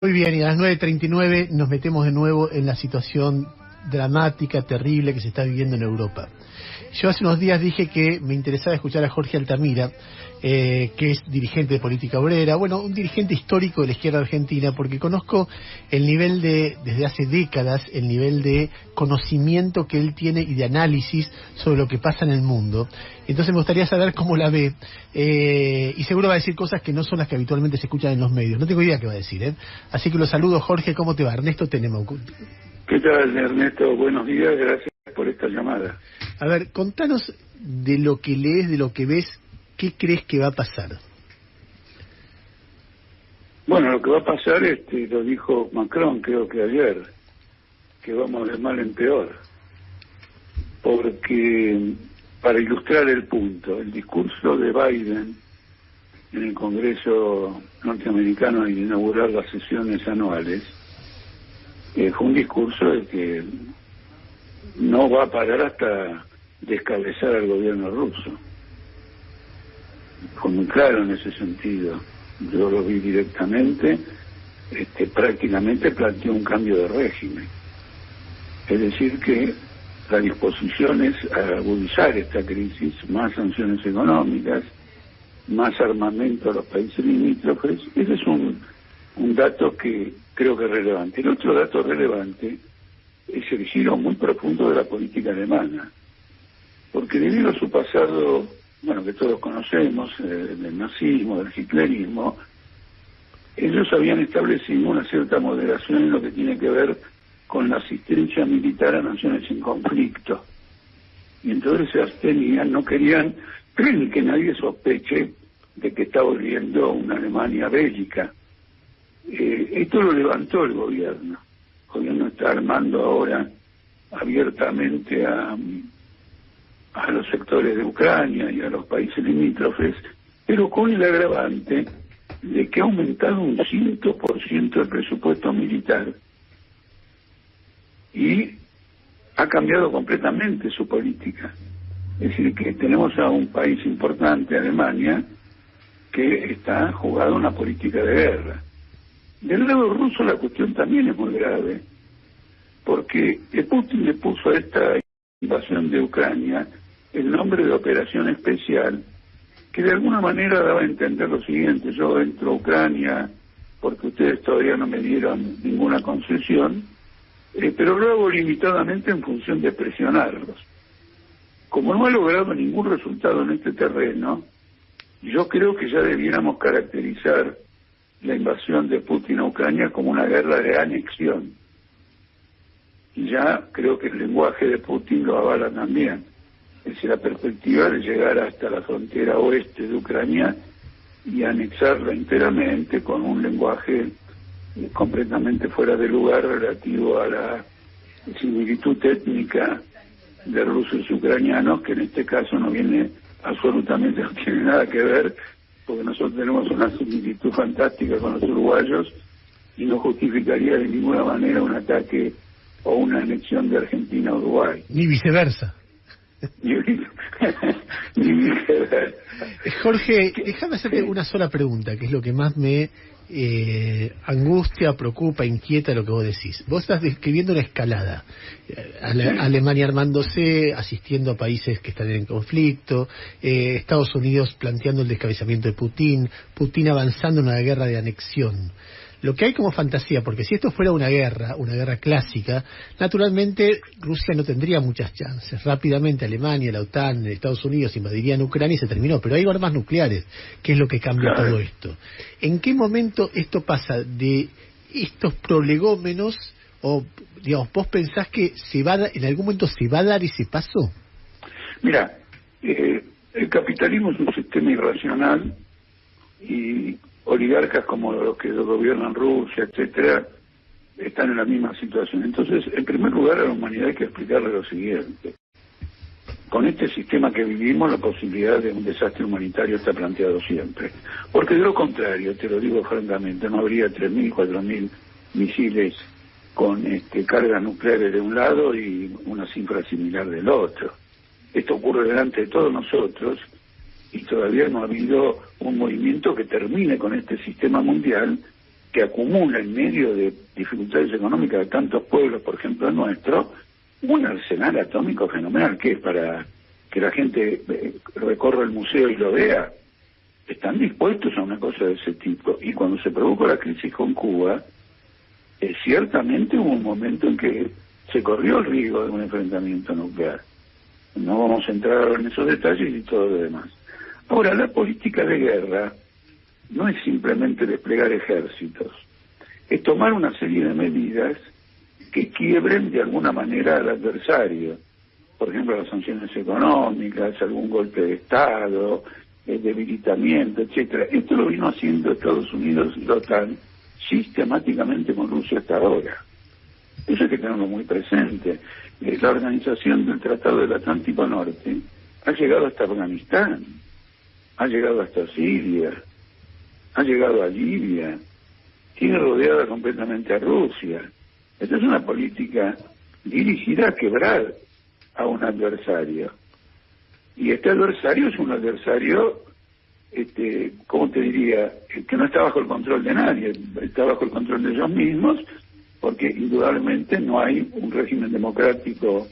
Muy bien, y a las 9:39 nos metemos de nuevo en la situación dramática, terrible que se está viviendo en Europa. Yo hace unos días dije que me interesaba escuchar a Jorge Altamira, que es dirigente de Política Obrera, bueno, un dirigente histórico de la izquierda argentina, porque conozco el nivel desde hace décadas, el nivel de conocimiento que él tiene y de análisis sobre lo que pasa en el mundo. Entonces me gustaría saber cómo la ve, y seguro va a decir cosas que no son las que habitualmente se escuchan en los medios. No tengo idea qué va a decir, ¿eh? Así que lo saludo, Jorge, ¿cómo te va? Ernesto Tenemo. ¿Qué tal, Ernesto? Buenos días, gracias por esta llamada. A ver, contanos de lo que lees, de lo que ves, ¿qué crees que va a pasar? Bueno, lo que va a pasar, lo dijo Macron, creo que ayer, que vamos de mal en peor. Porque, para ilustrar el punto, el discurso de Biden en el Congreso norteamericano al inaugurar las sesiones anuales, fue un discurso de que no va a parar hasta descabezar al gobierno ruso. Fue muy claro en ese sentido. Yo lo vi directamente, prácticamente planteó un cambio de régimen. Es decir que la disposición es a agudizar esta crisis, más sanciones económicas, más armamento a los países limítrofes. Ese es un dato que creo que es relevante. El otro dato relevante es el giro muy profundo de la política alemana, porque debido a su pasado, bueno, que todos conocemos, del nazismo, del hitlerismo, ellos habían establecido una cierta moderación en lo que tiene que ver con la asistencia militar a naciones en conflicto. Y entonces se abstenían, no querían que nadie sospeche de que está volviendo una Alemania bélica. Esto lo levantó el gobierno. El gobierno está armando ahora abiertamente a los sectores de Ucrania y a los países limítrofes, pero con el agravante de que ha aumentado un 100% el presupuesto militar y ha cambiado completamente su política. Es decir, que tenemos a un país importante, Alemania, que está jugando una política de guerra. Del lado ruso la cuestión también es muy grave, porque Putin le puso a esta invasión de Ucrania el nombre de operación especial, que de alguna manera daba a entender lo siguiente: yo entro a Ucrania porque ustedes todavía no me dieron ninguna concesión, pero lo hago limitadamente en función de presionarlos. Como no ha logrado ningún resultado en este terreno, yo creo que ya debiéramos caracterizar la invasión de Putin a Ucrania como una guerra de anexión. Y ya creo que el lenguaje de Putin lo avala también. Es decir, la perspectiva de llegar hasta la frontera oeste de Ucrania y anexarla enteramente, con un lenguaje completamente fuera de lugar relativo a la similitud étnica de rusos y ucranianos, que en este caso no tiene nada que ver, porque nosotros tenemos una similitud fantástica con los uruguayos y no justificaría de ninguna manera un ataque o una anexión de Argentina a Uruguay. Ni viceversa. Ni viceversa. Jorge, déjame hacerte una sola pregunta, que es lo que más me angustia, preocupa, inquieta lo que vos decís. Vos estás describiendo una escalada. Alemania armándose, asistiendo a países que están en conflicto, Estados Unidos planteando el descabezamiento de Putin avanzando en una guerra de anexión. Lo que hay como fantasía, porque si esto fuera una guerra clásica, naturalmente Rusia no tendría muchas chances. Rápidamente Alemania, la OTAN, Estados Unidos invadirían Ucrania y se terminó. Pero hay armas nucleares, que es lo que cambia todo esto. ¿En qué momento esto pasa de estos prolegómenos, o digamos, vos pensás que en algún momento se va a dar ese paso? Mira, el capitalismo es un sistema irracional y oligarcas como los que gobiernan Rusia, etcétera, están en la misma situación. Entonces, en primer lugar, a la humanidad hay que explicarle lo siguiente: con este sistema que vivimos, la posibilidad de un desastre humanitario está planteado siempre, porque de lo contrario, te lo digo francamente, no habría 3.000, 4.000 misiles con cargas nucleares de un lado y una cifra similar del otro. Esto ocurre delante de todos nosotros y todavía no ha habido un movimiento que termine con este sistema mundial que acumula en medio de dificultades económicas de tantos pueblos, por ejemplo el nuestro, un arsenal atómico fenomenal, que es para que la gente recorra el museo y lo vea. Están dispuestos a una cosa de ese tipo. Y cuando se produjo la crisis con Cuba, ciertamente hubo un momento en que se corrió el riesgo de un enfrentamiento nuclear. No vamos a entrar en esos detalles y todo lo demás. Ahora, la política de guerra no es simplemente desplegar ejércitos, es tomar una serie de medidas que quiebren de alguna manera al adversario. Por ejemplo, las sanciones económicas, algún golpe de Estado, el debilitamiento, etcétera. Esto lo vino haciendo Estados Unidos y la OTAN sistemáticamente con Rusia hasta ahora. Eso hay que tenerlo muy presente. La organización del Tratado del Atlántico Norte ha llegado hasta Afganistán, ha llegado hasta Siria, ha llegado a Libia, tiene rodeada completamente a Rusia. Esta es una política dirigida a quebrar a un adversario. Y este adversario es un adversario, ¿cómo te diría?, que no está bajo el control de nadie, está bajo el control de ellos mismos, porque indudablemente no hay un régimen democrático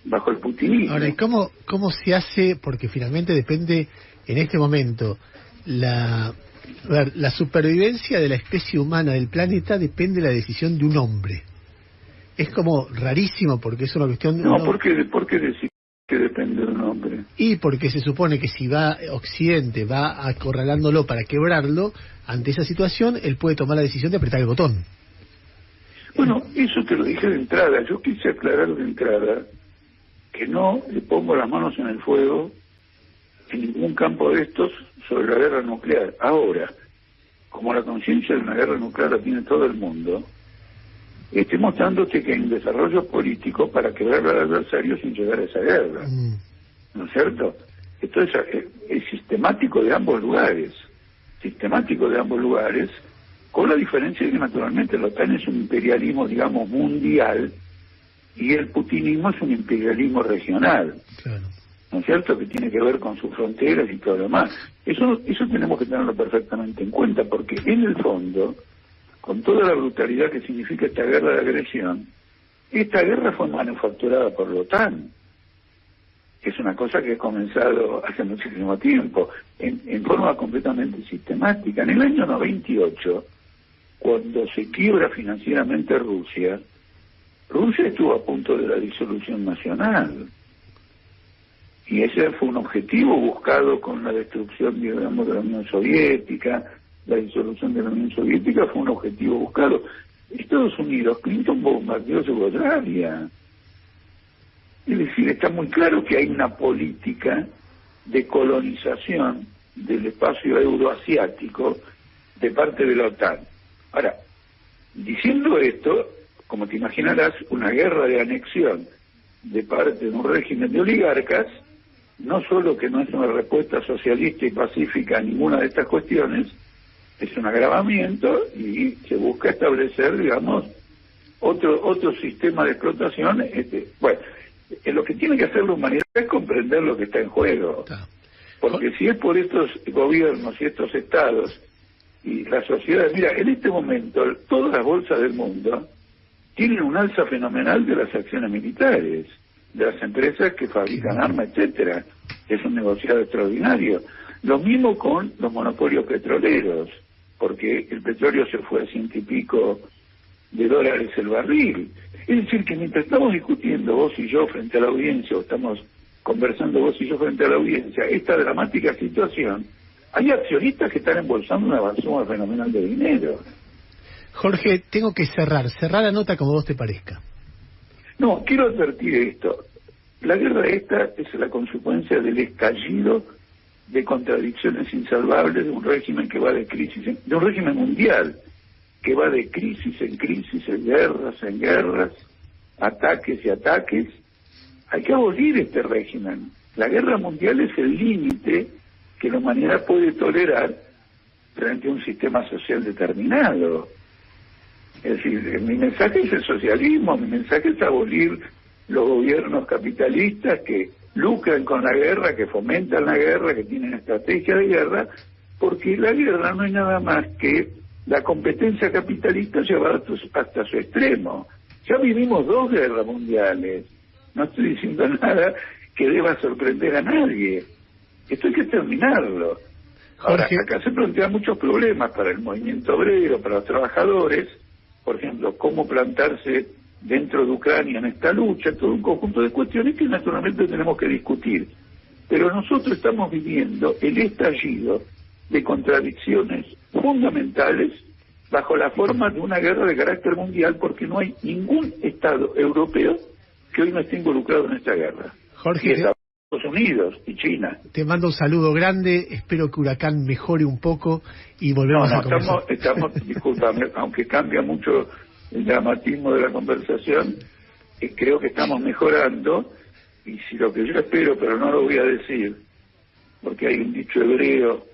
bajo el putinismo. Ahora, ¿y cómo se hace? Porque finalmente depende, en este momento, la supervivencia de la especie humana del planeta depende de la decisión de un hombre. Es como rarísimo, porque es una cuestión... No, ¿por qué decir que depende de un hombre? Y porque se supone que si va Occidente, va acorralándolo para quebrarlo, ante esa situación, él puede tomar la decisión de apretar el botón. Bueno, eso te lo dije de entrada. Yo quise aclarar de entrada que no le pongo las manos en el fuego en ningún campo de estos sobre la guerra nuclear. Ahora, como la conciencia de una guerra nuclear la tiene todo el mundo, estoy mostrándote que hay un desarrollo político para quebrar al adversario sin llegar a esa guerra. ¿No es cierto? Esto es sistemático de ambos lugares. Sistemático de ambos lugares, con la diferencia de que naturalmente la OTAN es un imperialismo, digamos, mundial, y el putinismo es un imperialismo regional. Claro. ¿No es cierto? Que tiene que ver con sus fronteras y todo lo demás. Eso tenemos que tenerlo perfectamente en cuenta, porque en el fondo, con toda la brutalidad que significa esta guerra de agresión, esta guerra fue manufacturada por la OTAN. Es una cosa que ha comenzado hace muchísimo tiempo, en forma completamente sistemática. En el año 98, cuando se quiebra financieramente Rusia estuvo a punto de la disolución nacional. Y ese fue un objetivo buscado con la destrucción, digamos, de la Unión Soviética. La disolución de la Unión Soviética fue un objetivo buscado. Estados Unidos, Clinton bombardeó Yugoslavia. Es decir, está muy claro que hay una política de colonización del espacio euroasiático de parte de la OTAN. Ahora, diciendo esto, como te imaginarás, una guerra de anexión de parte de un régimen de oligarcas, no solo que no es una respuesta socialista y pacífica a ninguna de estas cuestiones, es un agravamiento y se busca establecer, digamos, otro sistema de explotación. Bueno, lo que tiene que hacer la humanidad es comprender lo que está en juego. Porque si es por estos gobiernos y estos estados y las sociedades, mira, en este momento todas las bolsas del mundo tienen un alza fenomenal de las acciones militares, de las empresas que fabrican armas, etcétera. Es un negociado extraordinario. Lo mismo con los monopolios petroleros, porque el petróleo se fue a $100 y pico el barril. Es decir, que mientras estamos discutiendo vos y yo frente a la audiencia, o estamos conversando vos y yo frente a la audiencia, esta dramática situación, hay accionistas que están embolsando una suma fenomenal de dinero. Jorge, tengo que cerrar la nota como vos te parezca. No, quiero advertir esto. La guerra esta es la consecuencia del estallido de contradicciones insalvables de un régimen que va de crisis, de un régimen mundial que va de crisis, en guerras, ataques y ataques. Hay que abolir este régimen. La guerra mundial es el límite que la humanidad puede tolerar frente a un sistema social determinado. Es decir, mi mensaje es el socialismo, mi mensaje es abolir los gobiernos capitalistas que lucran con la guerra, que fomentan la guerra, que tienen estrategia de guerra, porque la guerra no es nada más que la competencia capitalista llevada hasta su extremo. Ya vivimos 2 guerras mundiales. No estoy diciendo nada que deba sorprender a nadie. Esto hay que terminarlo. Ahora, acá se plantean muchos problemas para el movimiento obrero, para los trabajadores, por ejemplo, cómo plantarse dentro de Ucrania en esta lucha, todo un conjunto de cuestiones que naturalmente tenemos que discutir. Pero nosotros estamos viviendo el estallido de contradicciones fundamentales bajo la forma de una guerra de carácter mundial, porque no hay ningún Estado europeo que hoy no esté involucrado en esta guerra. Jorge, y Estados Unidos y China. Te mando un saludo grande, espero que Huracán mejore un poco y volvemos a conversar. Discúlpame, aunque cambia mucho el dramatismo de la conversación, creo que estamos mejorando, y si lo que yo espero, pero no lo voy a decir, porque hay un dicho hebreo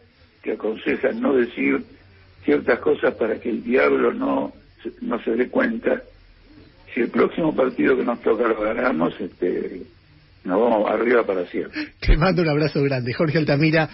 que aconseja no decir ciertas cosas para que el diablo no se dé cuenta. Si el próximo partido que nos toca lo ganamos, nos vamos arriba para siempre. Te mando un abrazo grande. Jorge Altamira.